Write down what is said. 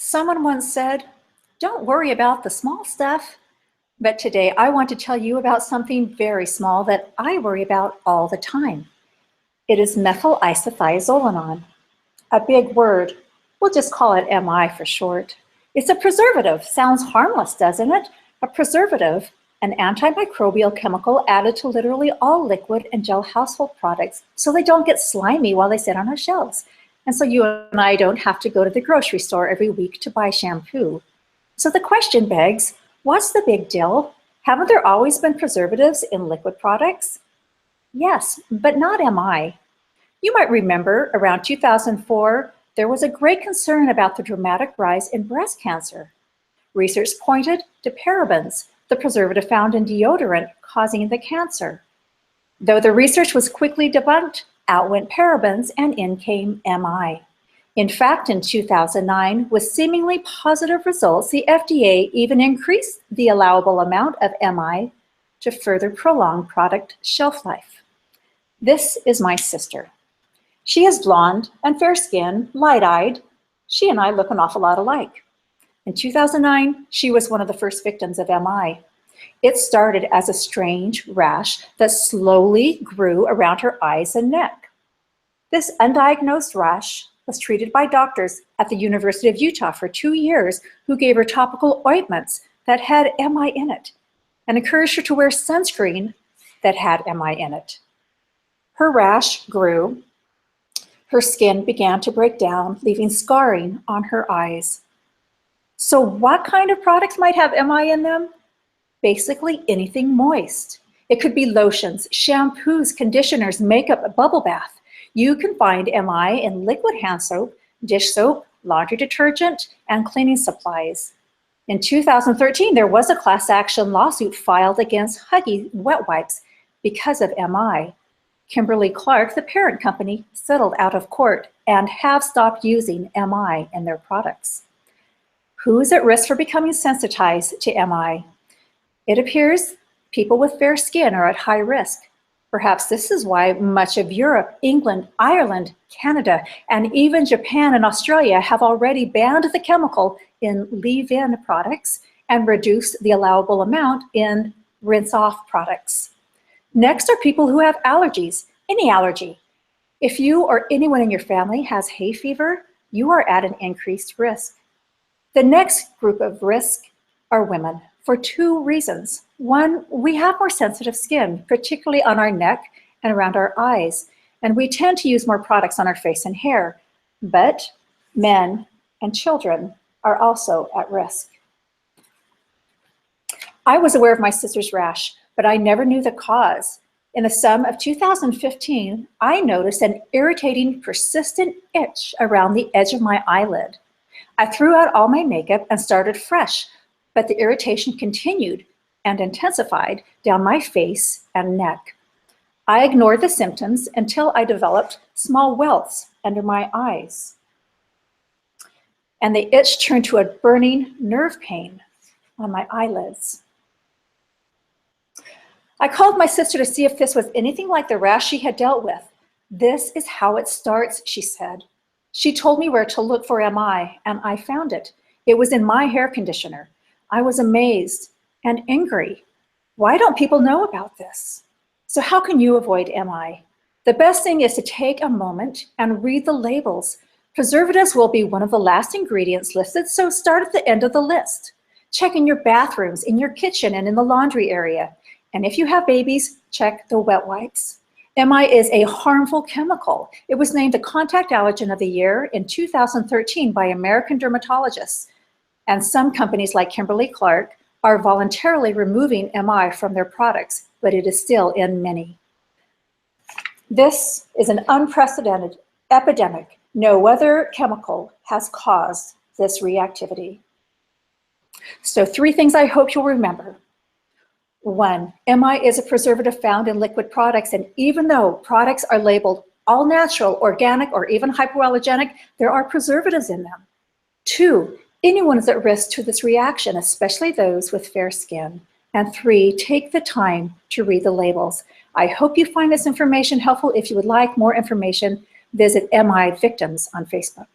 Someone once said, "Don't worry about the small stuff." But today I want to tell you about something very small that I worry about all the time. It is methylisothiazolonone. A big word. We'll just call it MI for short. It's a preservative. Sounds harmless, doesn't it? A preservative, an antimicrobial chemical added to literally all liquid and gel household products so they don't get slimy while they sit on our shelves. And so you and I don't have to go to the grocery store every week to buy shampoo. So the question begs, what's the big deal? Haven't there always been preservatives in liquid products? Yes, but not MI. You might remember around 2004, there was a great concern about the dramatic rise in breast cancer. Research pointed to parabens, the preservative found in deodorant causing the cancer. Though the research was quickly debunked, out went parabens and in came MI. In fact, in 2009, with seemingly positive results, the FDA even increased the allowable amount of MI to further prolong product shelf life. This is my sister. She is blonde and fair-skinned, light-eyed. She and I look an awful lot alike. In 2009, she was one of the first victims of MI. It started as a strange rash that slowly grew around her eyes and neck. This undiagnosed rash was treated by doctors at the University of Utah for 2 years who gave her topical ointments that had MI in it and encouraged her to wear sunscreen that had MI in it. Her rash grew. Her skin began to break down, leaving scarring on her eyes. So what kind of products might have MI in them? Basically anything moist. It could be lotions, shampoos, conditioners, makeup, a bubble bath. You can find MI in liquid hand soap, dish soap, laundry detergent, and cleaning supplies. In 2013, there was a class action lawsuit filed against Huggies wet wipes because of MI. Kimberly-Clark, the parent company, settled out of court and have stopped using MI in their products. Who is at risk for becoming sensitized to MI? It appears people with fair skin are at high risk. Perhaps this is why much of Europe, England, Ireland, Canada, and even Japan and Australia have already banned the chemical in leave-in products and reduced the allowable amount in rinse-off products. Next are people who have allergies, any allergy. If you or anyone in your family has hay fever, you are at an increased risk. The next group of risk are women for 2 reasons. One, we have more sensitive skin, particularly on our neck and around our eyes, and we tend to use more products on our face and hair. But men and children are also at risk. I was aware of my sister's rash, but I never knew the cause. In the summer of 2015, I noticed an irritating, persistent itch around the edge of my eyelid. I threw out all my makeup and started fresh, but the irritation continued and intensified down my face and neck. I ignored the symptoms until I developed small welts under my eyes. And the itch turned to a burning nerve pain on my eyelids. I called my sister to see if this was anything like the rash she had dealt with. "This is how it starts," she said. She told me where to look for MI, and I found it. It was in my hair conditioner. I was amazed and angry. Why don't people know about this? So how can you avoid MI? The best thing is to take a moment and read the labels. Preservatives will be one of the last ingredients listed, so start at the end of the list. Check in your bathrooms, in your kitchen, and in the laundry area. And if you have babies, check the wet wipes. MI is a harmful chemical. It was named the contact allergen of the year in 2013 by American dermatologists. And some companies like Kimberly-Clark are voluntarily removing MI from their products, but it is still in many. This is an unprecedented epidemic. No other chemical has caused this reactivity. So 3 things I hope you'll remember. 1, MI is a preservative found in liquid products, and even though products are labeled all natural, organic, or even hypoallergenic, there are preservatives in them. 2, anyone is at risk to this reaction, especially those with fair skin. And 3, take the time to read the labels. I hope you find this information helpful. If you would like more information, visit MI Victims on Facebook.